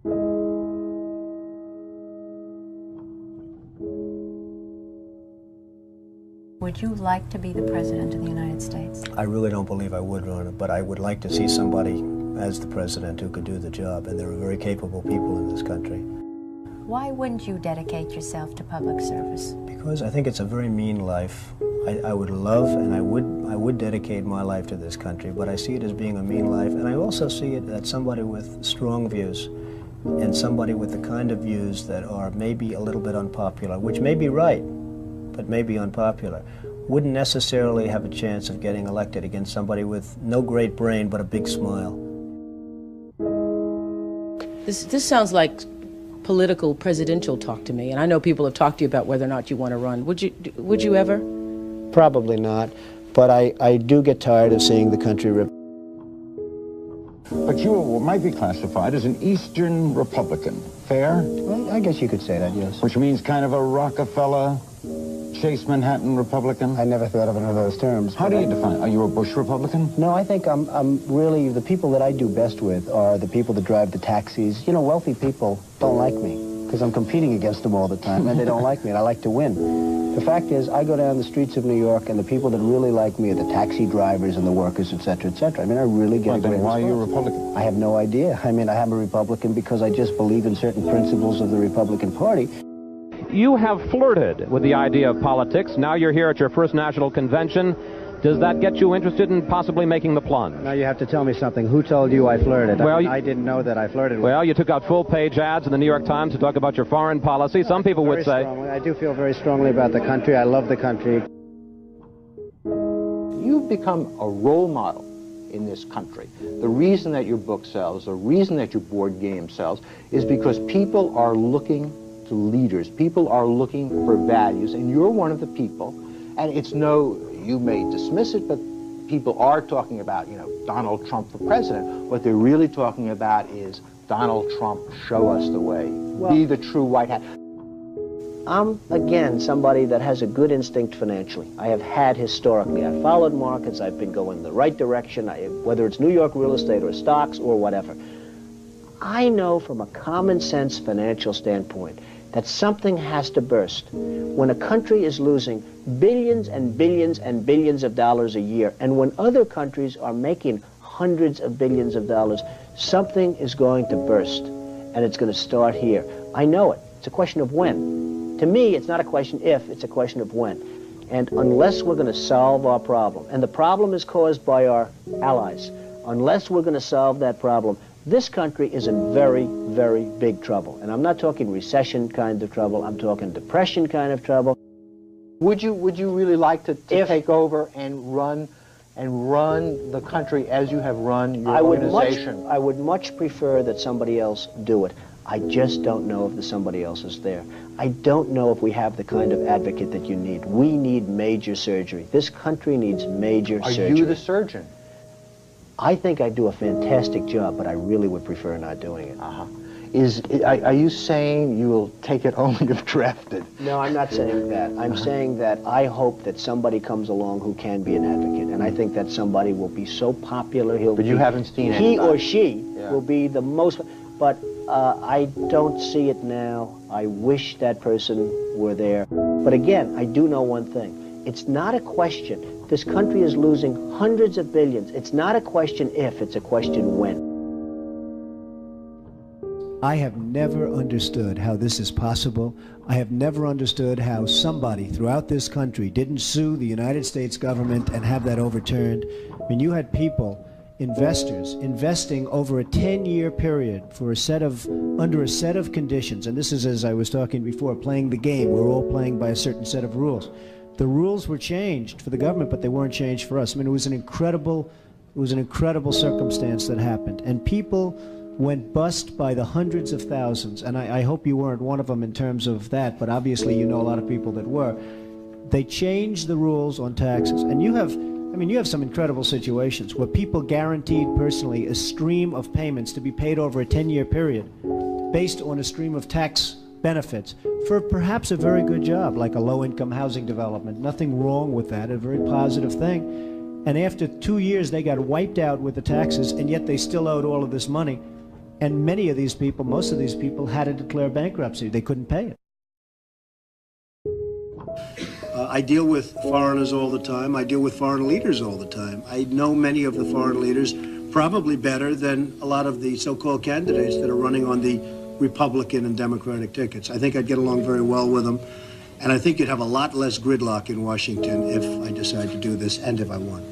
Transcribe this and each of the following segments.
Would you like to be the President of the United States? I really don't believe I would run it, but I would like to see somebody as the President who could do the job, and there are very capable people in this country. Why wouldn't you dedicate yourself to public service? Because I think it's a very mean life. I would love and I would dedicate my life to this country, but I see it as being a mean life, and I also see it as somebody with strong views and somebody with the kind of views that are maybe a little bit unpopular, which may be right, but may be unpopular, wouldn't necessarily have a chance of getting elected against somebody with no great brain but a big smile. This sounds like political presidential talk to me, and I know people have talked to you about whether or not you want to run. Would you ever? Probably not, but I do get tired of seeing the country rip. But you might be classified as an Eastern Republican. Fair? Well, I guess you could say that, yes. Which means kind of a Rockefeller, Chase Manhattan Republican? I never thought of it in those terms. How do you define it? Are you a Bush Republican? No, I think I'm really, the people that I do best with are the people that drive the taxis. You know, wealthy people don't like me because I'm competing against them all the time, and they don't like me, and I like to win. The fact is, I go down the streets of New York, and the people that really like me are the taxi drivers and the workers, et cetera, et cetera. I mean, I really get a great response. Why are you a Republican? I have no idea. I mean, I am a Republican because I just believe in certain principles of the Republican Party. You have flirted with the idea of politics. Now you're here at your first national convention. Does that get you interested in possibly making the plunge? Now you have to tell me something. Who told you I flirted? Well, I didn't know that I flirted with. Well, you took out full-page ads in the New York Times to talk about your foreign policy. Some people would say... I do feel very strongly about the country. I love the country. You've become a role model in this country. The reason that your book sells, the reason that your board game sells, is because people are looking to leaders. People are looking for values, and you're one of the people. And it's no... You may dismiss it, but people are talking about, you know, Donald Trump for president. What they're really talking about is Donald Trump, show us the way. Well, be the true white hat. I'm, again, somebody that has a good instinct financially. I have had historically. I've followed markets. I've been going the right direction, whether it's New York real estate or stocks or whatever. I know from a common sense financial standpoint that something has to burst. When a country is losing billions and billions and billions of dollars a year, and when other countries are making hundreds of billions of dollars, something is going to burst, and it's going to start here. I know it. It's a question of when. To me, it's not a question if, it's a question of when. And unless we're going to solve our problem, and the problem is caused by our allies, unless we're going to solve that problem, this country is in very, very big trouble. And I'm not talking recession kind of trouble, I'm talking depression kind of trouble. Would you really like to take over and run the country as you have run your organization? I would much prefer that somebody else do it. I just don't know if the somebody else is there. I don't know if we have the kind of advocate that you need. We need major surgery. This country needs major surgery. Are you the surgeon? I think I do a fantastic job, but I really would prefer not doing it. Are you saying you will take it only if drafted? No, I'm not saying that. I'm saying that I hope that somebody comes along who can be an advocate, and I think that somebody will be so popular, But you haven't seen he or she will be the most, but I don't see it now. I wish that person were there. But again, I do know one thing. It's not a question. This country is losing hundreds of billions. It's not a question if, it's a question when. I have never understood how this is possible. I have never understood how somebody throughout this country didn't sue the United States government and have that overturned. I mean, you had people, investors, investing over a 10-year period for under a set of conditions. And this is, as I was talking before, playing the game. We're all playing by a certain set of rules. The rules were changed for the government, but they weren't changed for us. I mean, it was an incredible circumstance that happened. And people went bust by the hundreds of thousands, and I hope you weren't one of them in terms of that, but obviously you know a lot of people that were. They changed the rules on taxes, and you have some incredible situations where people guaranteed personally a stream of payments to be paid over a 10-year period based on a stream of tax benefits for perhaps a very good job, like a low-income housing development. Nothing wrong with that, a very positive thing. And after 2 years, they got wiped out with the taxes, and yet they still owed all of this money. And many of these people, most of these people, had to declare bankruptcy. They couldn't pay it. I deal with foreigners all the time. I deal with foreign leaders all the time. I know many of the foreign leaders probably better than a lot of the so-called candidates that are running on the Republican and Democratic tickets. I think I'd get along very well with them. And I think you'd have a lot less gridlock in Washington if I decide to do this and if I won.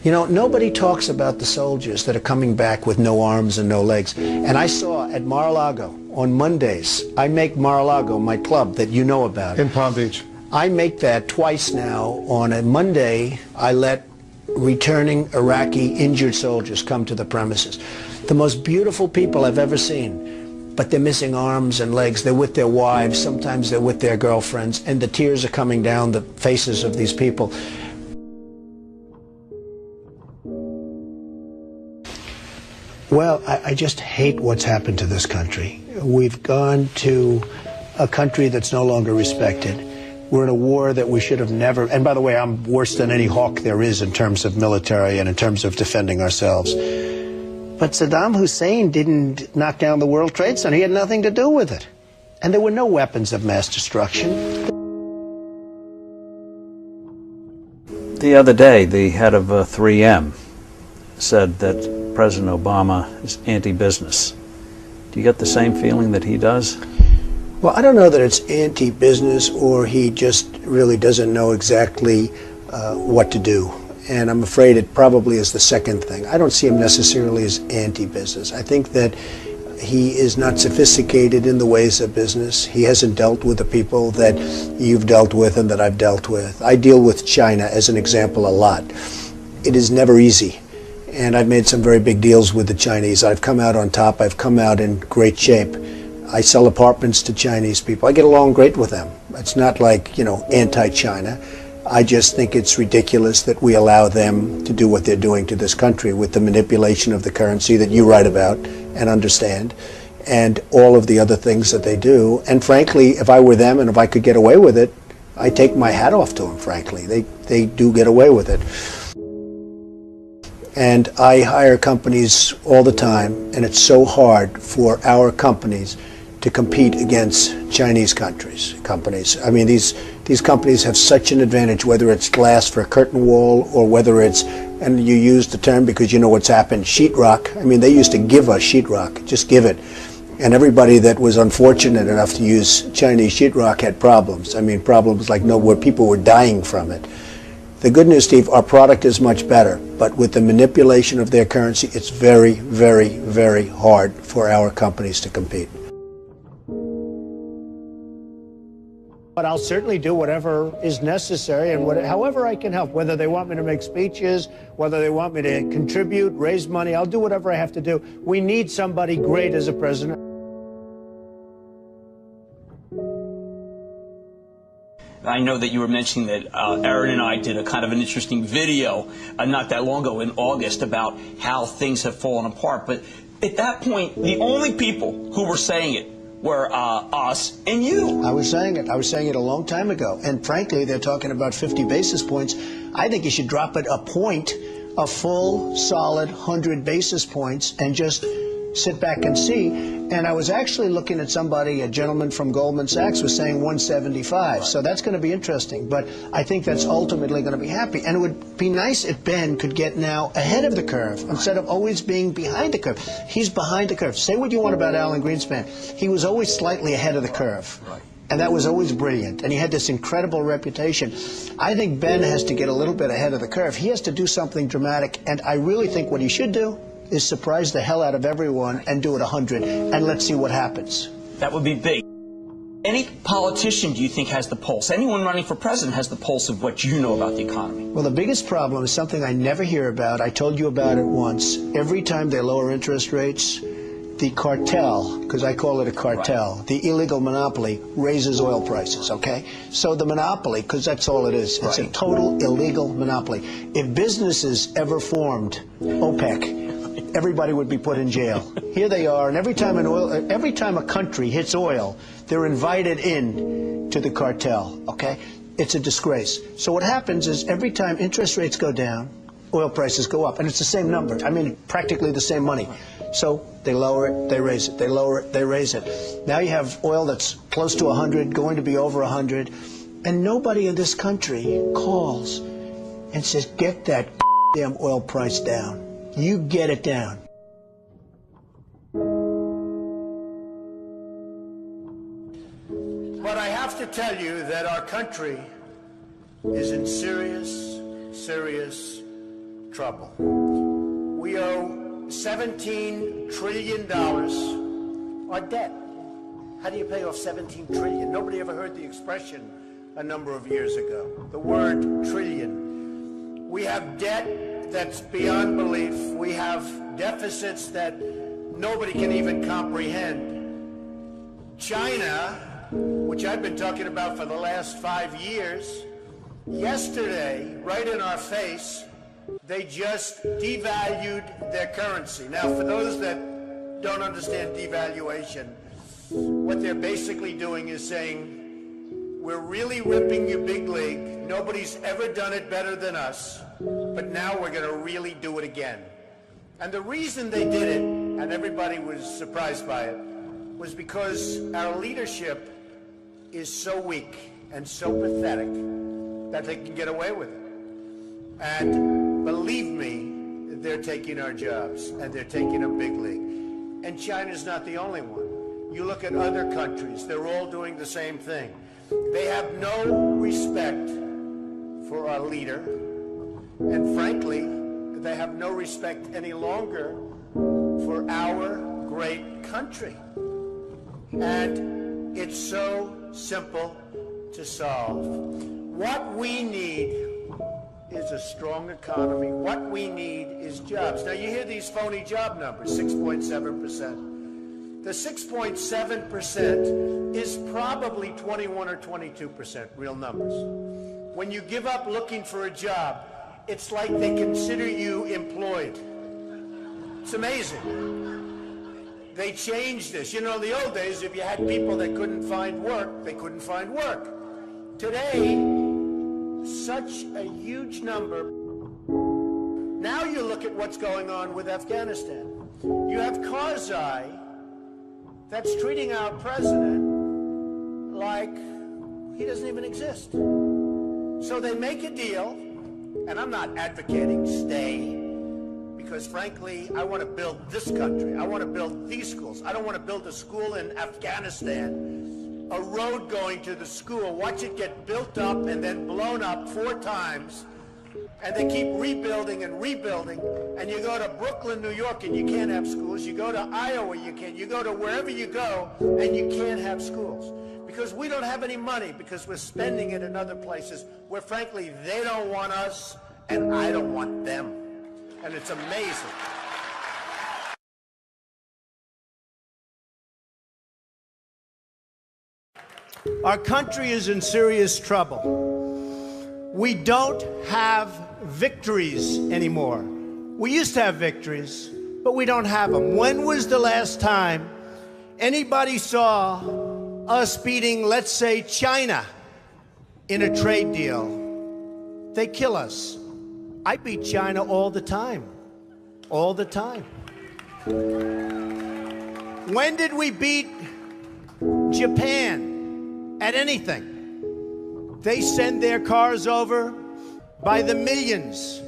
You know, nobody talks about the soldiers that are coming back with no arms and no legs. And I saw at Mar-a-Lago on Mondays, I make Mar-a-Lago my club that you know about. In Palm Beach. I make that twice now. On a Monday, I let returning Iraqi injured soldiers come to the premises. The most beautiful people I've ever seen, but they're missing arms and legs. They're with their wives, sometimes they're with their girlfriends, and the tears are coming down the faces of these people. Well, I just hate what's happened to this country. We've gone to a country that's no longer respected. We're in a war that we should have never, and by the way, I'm worse than any hawk there is in terms of military and in terms of defending ourselves. But Saddam Hussein didn't knock down the World Trade Center. He had nothing to do with it. And there were no weapons of mass destruction. The other day, the head of 3M said that President Obama is anti-business. Do you get the same feeling that he does? Well, I don't know that it's anti-business or he just really doesn't know exactly what to do. And I'm afraid it probably is the second thing. I don't see him necessarily as anti-business. I think that he is not sophisticated in the ways of business. He hasn't dealt with the people that you've dealt with and that I've dealt with. I deal with China, as an example, a lot. It is never easy. And I've made some very big deals with the Chinese. I've come out on top. I've come out in great shape. I sell apartments to Chinese people. I get along great with them. It's not like, you know, anti-China. I just think it's ridiculous that we allow them to do what they're doing to this country with the manipulation of the currency that you write about and understand, and all of the other things that they do. And frankly, if I were them and if I could get away with it, I take my hat off to them, frankly. They do get away with it. And I hire companies all the time, and it's so hard for our companies to compete against Chinese companies. I mean, these companies have such an advantage, whether it's glass for a curtain wall or whether it's, and you use the term because you know what's happened, sheetrock. I mean, they used to give us sheetrock, just give it. And everybody that was unfortunate enough to use Chinese sheetrock had problems. I mean, problems like where people were dying from it. The good news, Steve, our product is much better, but with the manipulation of their currency, it's very, very, very hard for our companies to compete. But I'll certainly do whatever is necessary and however I can help, whether they want me to make speeches, whether they want me to contribute, raise money, I'll do whatever I have to do. We need somebody great as a president. I know that you were mentioning that Aaron and I did a kind of an interesting video not that long ago in August about how things have fallen apart. But at that point, the only people who were saying it were us and you. I was saying it. I was saying it a long time ago. And frankly, they're talking about 50 basis points. I think you should drop it a point, a full, solid 100 basis points, and just sit back and see. And I was actually looking at somebody, a gentleman from Goldman Sachs was saying 175. So that's going to be interesting. But I think that's ultimately going to be happy. And it would be nice if Ben could get now ahead of the curve instead of always being behind the curve. He's behind the curve. Say what you want about Alan Greenspan. He was always slightly ahead of the curve. And that was always brilliant. And he had this incredible reputation. I think Ben has to get a little bit ahead of the curve. He has to do something dramatic. And I really think what he should do is surprise the hell out of everyone and do it 100, and let's see what happens. That would be big. Any politician, do you think, has the pulse? Anyone running for president has the pulse of what you know about the economy? Well, the biggest problem is something I never hear about. I told you about it once. Every time they lower interest rates, the cartel, because I call it a cartel, the illegal monopoly, raises oil prices, okay? So the monopoly, because that's all it is, it's a total illegal monopoly. If businesses ever formed OPEC, everybody would be put in jail. Here they are, and every time a country hits oil, they're invited in to the cartel, okay? It's a disgrace. So what happens is every time interest rates go down, oil prices go up. And it's the same number. I mean, practically the same money. So they lower it, they raise it. They lower it, they raise it. Now you have oil that's close to 100, going to be over 100. And nobody in this country calls and says, get that damn oil price down. You get it down. But I have to tell you that our country is in serious, serious trouble. We owe $17 trillion our debt. How do you pay off $17 trillion? Nobody ever heard the expression a number of years ago. The word trillion. We have debt that's beyond belief. We have deficits that nobody can even comprehend. China, which I've been talking about for the last 5 years, yesterday, right in our face, they just devalued their currency. Now, for those that don't understand devaluation, what they're basically doing is saying, we're really ripping you big league. Nobody's ever done it better than us, but now we're going to really do it again. And the reason they did it, and everybody was surprised by it, was because our leadership is so weak and so pathetic that they can get away with it. And believe me, they're taking our jobs, and they're taking a big league. And China's not the only one. You look at other countries, they're all doing the same thing. They have no respect for our leader, and frankly, they have no respect any longer for our great country. And it's so simple to solve. What we need is a strong economy. What we need is jobs. Now, you hear these phony job numbers, 6.7%. The 6.7% is probably 21 or 22% real numbers. When you give up looking for a job, it's like they consider you employed. It's amazing. They changed this. You know, in the old days, if you had people that couldn't find work, they couldn't find work. Today, such a huge number. Now you look at what's going on with Afghanistan. You have Karzai that's treating our president like he doesn't even exist. So they make a deal, and I'm not advocating stay, because frankly, I want to build this country. I want to build these schools. I don't want to build a school in Afghanistan, a road going to the school, watch it get built up and then blown up 4 times, and they keep rebuilding and rebuilding, and you go to Brooklyn, New York, and you can't have schools. You go to Iowa, you can't. You go to wherever you go, and you can't have schools. Because we don't have any money, because we're spending it in other places where, frankly, they don't want us, and I don't want them. And it's amazing. Our country is in serious trouble. We don't have victories anymore. We used to have victories, but we don't have them. When was the last time anybody saw us beating, let's say, China in a trade deal? They kill us. I beat China all the time. All the time. When did we beat Japan at anything? They send their cars over by the millions.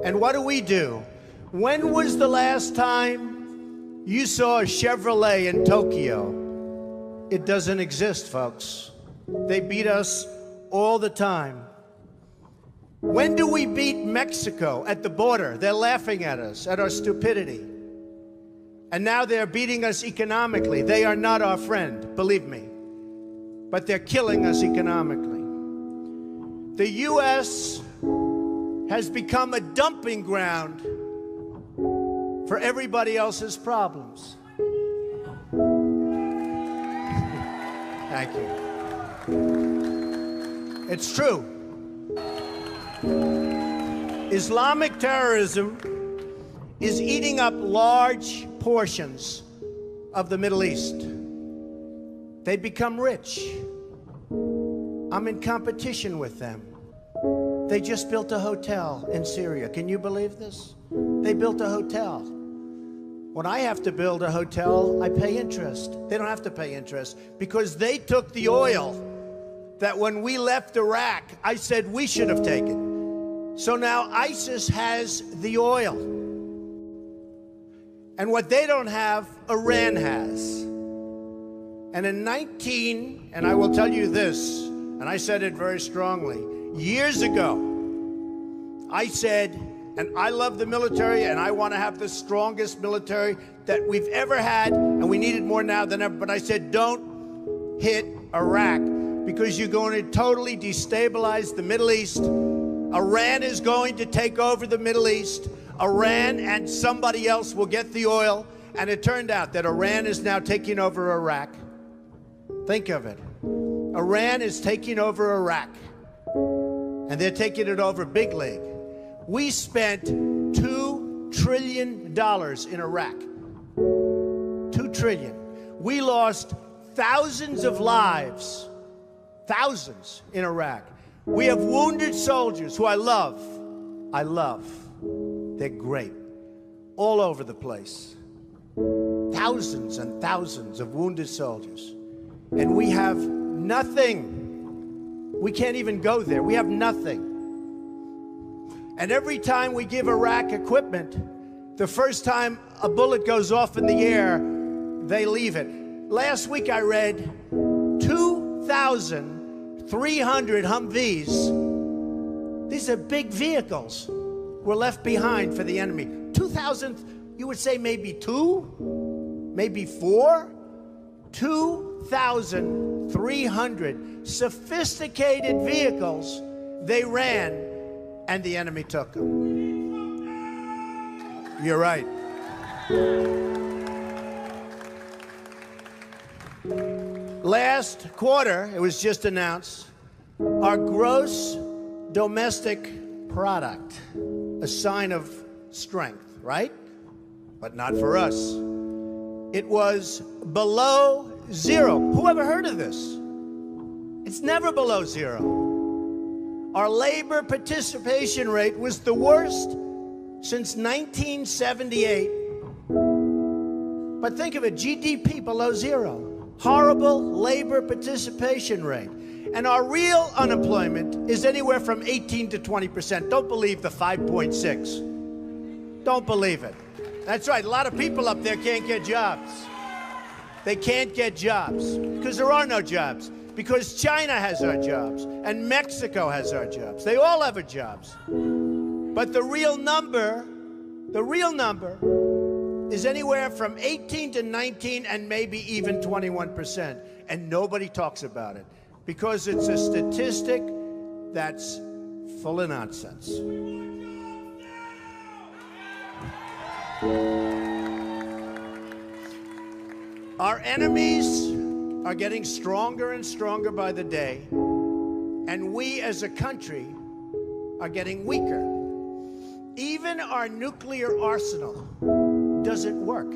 And what do? When was the last time you saw a Chevrolet in Tokyo? It doesn't exist, folks. They beat us all the time. When do we beat Mexico at the border? They're laughing at us, at our stupidity. And now they're beating us economically. They are not our friend, believe me. But they're killing us economically. The U.S. has become a dumping ground for everybody else's problems. Thank you. It's true. Islamic terrorism is eating up large portions of the Middle East. They become rich. I'm in competition with them. They just built a hotel in Syria. Can you believe this? They built a hotel. When I have to build a hotel, I pay interest. They don't have to pay interest because they took the oil that when we left Iraq, I said we should have taken. So now ISIS has the oil. And what they don't have, Iran has. And and I will tell you this, and I said it very strongly, years ago, I said, and I love the military, and I want to have the strongest military that we've ever had, and we need it more now than ever, but I said, don't hit Iraq, because you're going to totally destabilize the Middle East. Iran is going to take over the Middle East. Iran and somebody else will get the oil, and it turned out that Iran is now taking over Iraq. Think of it. Iran is taking over Iraq, and they're taking it over big league. We spent $2 trillion in Iraq. $2 trillion. We lost thousands of lives, thousands in Iraq. We have wounded soldiers who I love. They're great. All over the place. Thousands and thousands of wounded soldiers. And we have nothing. We can't even go there. We have nothing. And every time we give Iraq equipment, the first time a bullet goes off in the air, they leave it. Last week I read 2,300 Humvees. These are big vehicles. Were left behind for the enemy. 2,000, you would say maybe 2, maybe 4. 2,300 sophisticated vehicles they ran, and the enemy took them. You're right. Last quarter, it was just announced, our gross domestic product, a sign of strength, right? But not for us. It was below zero. Who ever heard of this? It's never below zero. Our labor participation rate was the worst since 1978. But think of it, GDP below zero. Horrible labor participation rate. And our real unemployment is anywhere from 18 to 20%. Don't believe the 5.6. Don't believe it. That's right, a lot of people up there can't get jobs. They can't get jobs because there are no jobs. Because China has our jobs and Mexico has our jobs. They all have our jobs. But the real number is anywhere from 18 to 19 and maybe even 21%. And nobody talks about it because it's a statistic that's full of nonsense. Our enemies are getting stronger and stronger by the day, and we as a country are getting weaker. Even our nuclear arsenal doesn't work.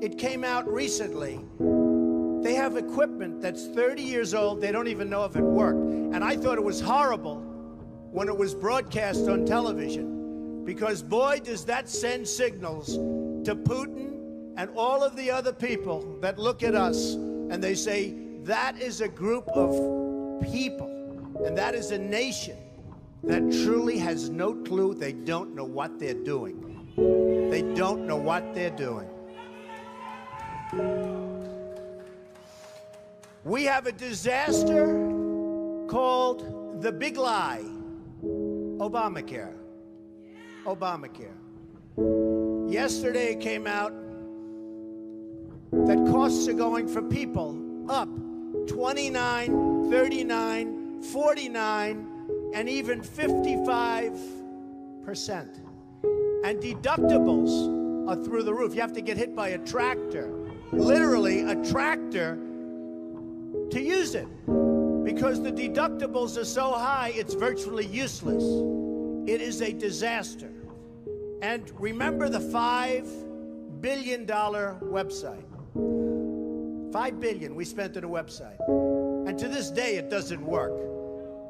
It came out recently. They have equipment that's 30 years old. They don't even know if it worked. And I thought it was horrible when it was broadcast on television, because boy, does that send signals to Putin and all of the other people that look at us and they say, that is a group of people and that is a nation that truly has no clue. They don't know what they're doing. They don't know what they're doing. We have a disaster called the big lie, Obamacare. Obamacare. Yesterday it came out that costs are going for people up 29, 39, 49, and even 55%. And deductibles are through the roof. You have to get hit by a tractor, literally a tractor, to use it. Because the deductibles are so high, it's virtually useless. It is a disaster. And remember the $5 billion website. $5 billion we spent on a website. And to this day, it doesn't work.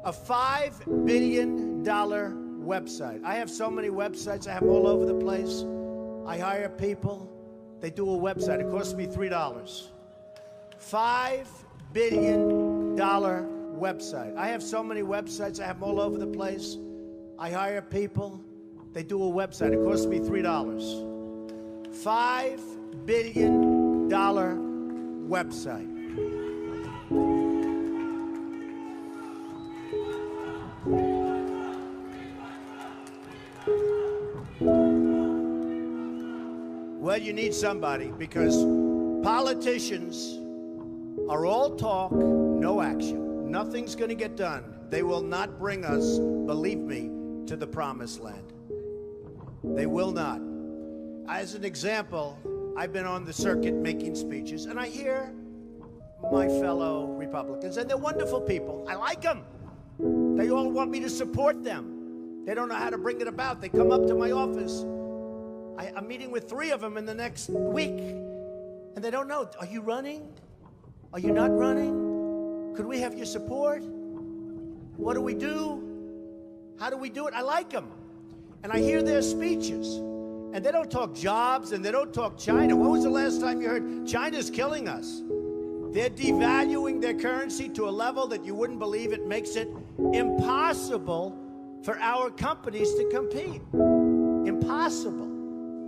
A $5 billion website. I have so many websites. I have them all over the place. I hire people. They do a website. It costs me $3. $5 billion website. I have so many websites. I have them all over the place. I hire people. They do a website. It costs me $3. $5 billion website. Well, you need somebody, because politicians are all talk, no action. Nothing's going to get done. They will not bring us, believe me, to the promised land. They will not. As an example, I've been on the circuit making speeches, and I hear my fellow Republicans, and they're wonderful people. I like them. They all want me to support them. They don't know how to bring it about. They come up to my office. I'm meeting with 3 of them in the next week, and they don't know. Are you running? Are you not running? Could we have your support? What do we do? How do we do it? I like them. And I hear their speeches, and they don't talk jobs, and they don't talk China. When was the last time you heard China's killing us? They're devaluing their currency to a level that you wouldn't believe. It makes it impossible for our companies to compete. Impossible.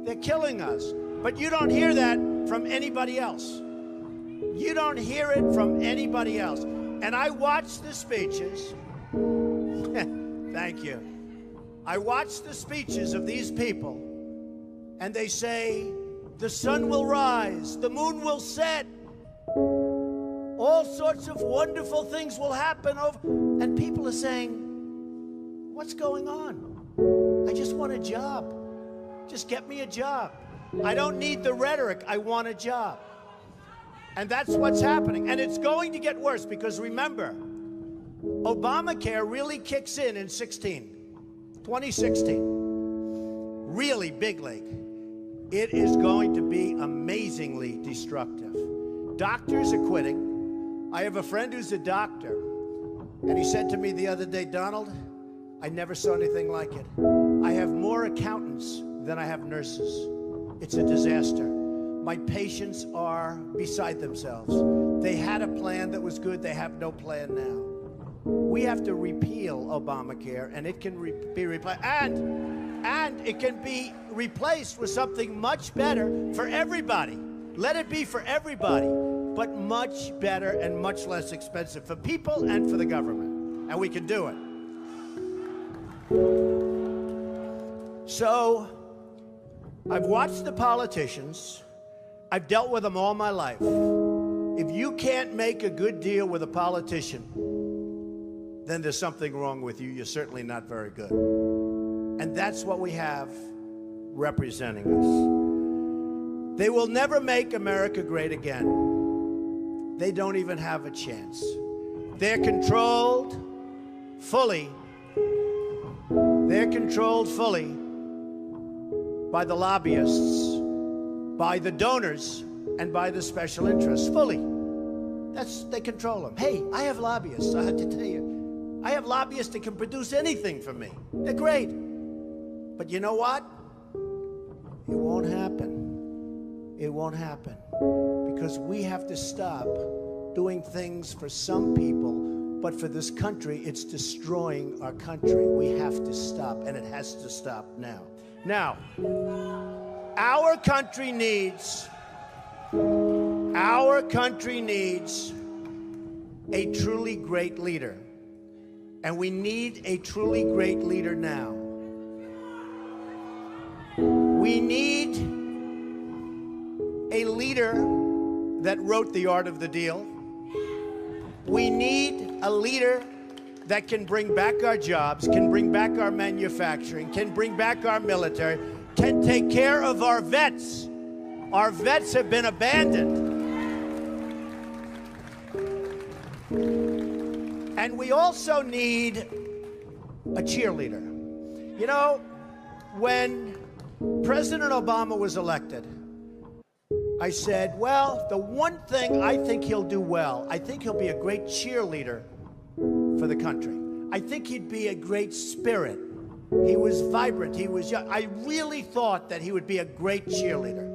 They're killing us. But you don't hear that from anybody else. You don't hear it from anybody else. And I watch the speeches. Thank you. I watch the speeches of these people, and they say, the sun will rise, the moon will set, all sorts of wonderful things will happen. And people are saying, what's going on? I just want a job. Just get me a job. I don't need the rhetoric. I want a job. And that's what's happening. And it's going to get worse, because remember, Obamacare really kicks in 2016. Really big league. It is going to be amazingly destructive. Doctors are quitting. I have a friend who's a doctor, and he said to me the other day, Donald, I never saw anything like it. I have more accountants than I have nurses. It's a disaster. My patients are beside themselves. They had a plan that was good. They have no plan now. We have to repeal Obamacare, and it can be replaced. And it can be replaced with something much better for everybody. Let it be for everybody, but much better and much less expensive for people and for the government. And we can do it. So, I've watched the politicians. I've dealt with them all my life. If you can't make a good deal with a politician, then there's something wrong with you. You're certainly not very good. And that's what we have representing us. They will never make America great again. They don't even have a chance. They're controlled fully. They're controlled fully by the lobbyists, by the donors, and by the special interests, fully. They control them. Hey, I have lobbyists, I have to tell you. I have lobbyists that can produce anything for me. They're great. But you know what? It won't happen. It won't happen. Because we have to stop doing things for some people, but for this country, it's destroying our country. We have to stop, and it has to stop now. Now, our country needs a truly great leader. And we need a truly great leader now. We need a leader that wrote The Art of the Deal. We need a leader that can bring back our jobs, can bring back our manufacturing, can bring back our military, can take care of our vets. Our vets have been abandoned. And we also need a cheerleader. You know, when President Obama was elected, I said, well, the one thing I think he'll do well, I think he'll be a great cheerleader for the country. I think he'd be a great spirit. He was vibrant. He was young. I really thought that he would be a great cheerleader.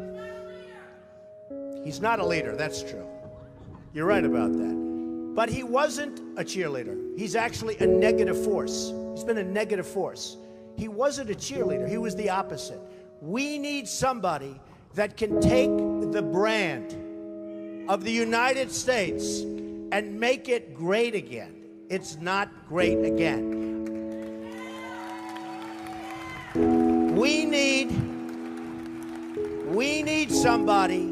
He's not a leader, that's true. You're right about that. But he wasn't a cheerleader. He's actually a negative force. He's been a negative force. He wasn't a cheerleader. He was the opposite. We need somebody that can take the brand of the United States and make it great again. It's not great again. We need somebody.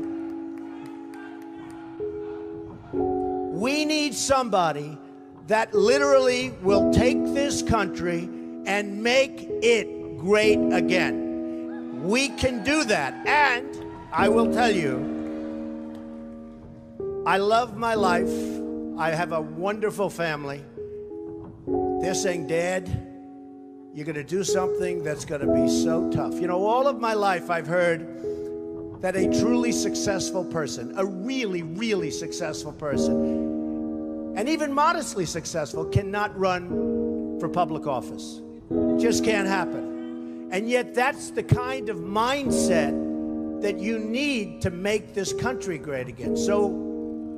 We need somebody that literally will take this country and make it great again. We can do that. And I will tell you, I love my life. I have a wonderful family. They're saying, Dad, you're going to do something that's going to be so tough. You know, all of my life I've heard that a truly successful person, a really, really successful person, and even modestly successful, cannot run for public office. Just can't happen. And yet that's the kind of mindset that you need to make this country great again. So,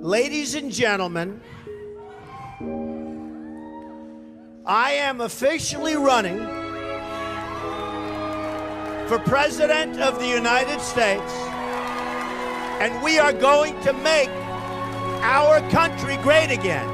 ladies and gentlemen, I am officially running for President of the United States, and we are going to make our country great again.